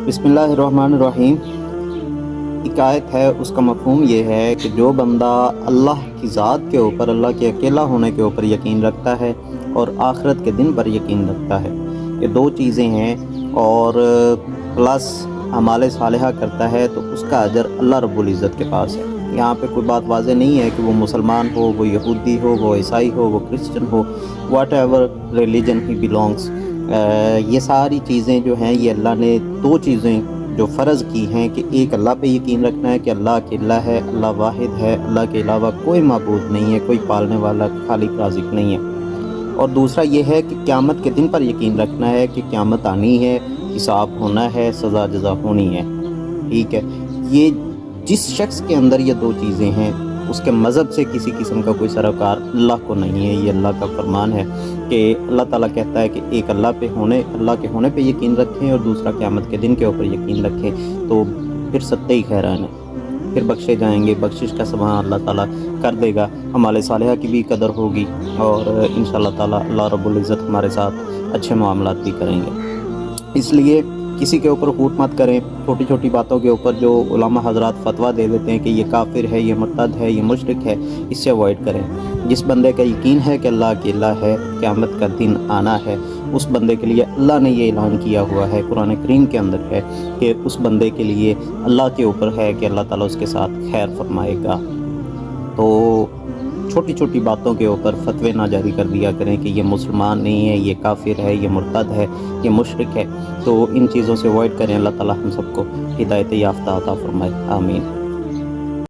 بسم اللہ الرحمن الرحیم۔ ایک آیت ہے، اس کا مفہوم یہ ہے کہ جو بندہ اللہ کی ذات کے اوپر، اللہ کے اکیلا ہونے کے اوپر یقین رکھتا ہے اور آخرت کے دن پر یقین رکھتا ہے، یہ دو چیزیں ہیں، اور پلس اعمال صالحہ کرتا ہے، تو اس کا اجر اللہ رب العزت کے پاس ہے۔ یہاں پہ کوئی بات واضح نہیں ہے کہ وہ مسلمان ہو، وہ یہودی ہو، وہ عیسائی ہو، وہ Christian who, what ever religion he belongs, یہ ساری چیزیں جو ہیں، یہ اللہ نے دو چیزیں جو فرض کی ہیں کہ ایک اللہ پہ یقین رکھنا ہے کہ اللہ اکیلا ہے، اللہ واحد ہے، اللہ کے علاوہ کوئی معبود نہیں ہے، کوئی پالنے والا خالق رازق نہیں ہے، اور دوسرا یہ ہے کہ قیامت کے دن پر یقین رکھنا ہے کہ قیامت آنی ہے، حساب ہونا ہے، سزا جزا ہونی ہے۔ ٹھیک ہے، یہ جس شخص کے اندر یہ دو چیزیں ہیں، اس کے مذہب سے کسی قسم کا کوئی سروکار اللہ کو نہیں ہے۔ یہ اللہ کا فرمان ہے کہ اللہ تعالیٰ کہتا ہے کہ ایک اللہ کے ہونے پہ یقین رکھیں، اور دوسرا قیامت کے دن کے اوپر یقین رکھیں، تو پھر ستے ہی خیران ہیں، پھر بخشے جائیں گے، بخشش کا سامان اللہ تعالیٰ کر دے گا، ہمارے صالحہ کی بھی قدر ہوگی، اور انشاءاللہ تعالیٰ اللہ رب العزت ہمارے ساتھ اچھے معاملات بھی کریں گے۔ اس لیے کسی کے اوپر خوٹ مت کریں، چھوٹی چھوٹی باتوں کے اوپر جو علماء حضرات فتویٰ دے دیتے ہیں کہ یہ کافر ہے، یہ مرتد ہے، یہ مشرک ہے، اس سے اوائڈ کریں۔ جس بندے کا یقین ہے کہ اللہ اکیلا ہے، قیامت کا دن آنا ہے، اس بندے کے لیے اللہ نے یہ اعلان کیا ہوا ہے، قرآن کریم کے اندر ہے کہ اس بندے کے لیے اللہ کے اوپر ہے کہ اللہ تعالیٰ اس کے ساتھ خیر فرمائے گا۔ تو چھوٹی چھوٹی باتوں کے اوپر فتوے نہ جاری کر دیا کریں کہ یہ مسلمان نہیں ہے، یہ کافر ہے، یہ مرتد ہے، یہ مشرک ہے، تو ان چیزوں سے اوائڈ کریں۔ اللہ تعالیٰ ہم سب کو ہدایت یافتہ عطا فرمائے، آمین۔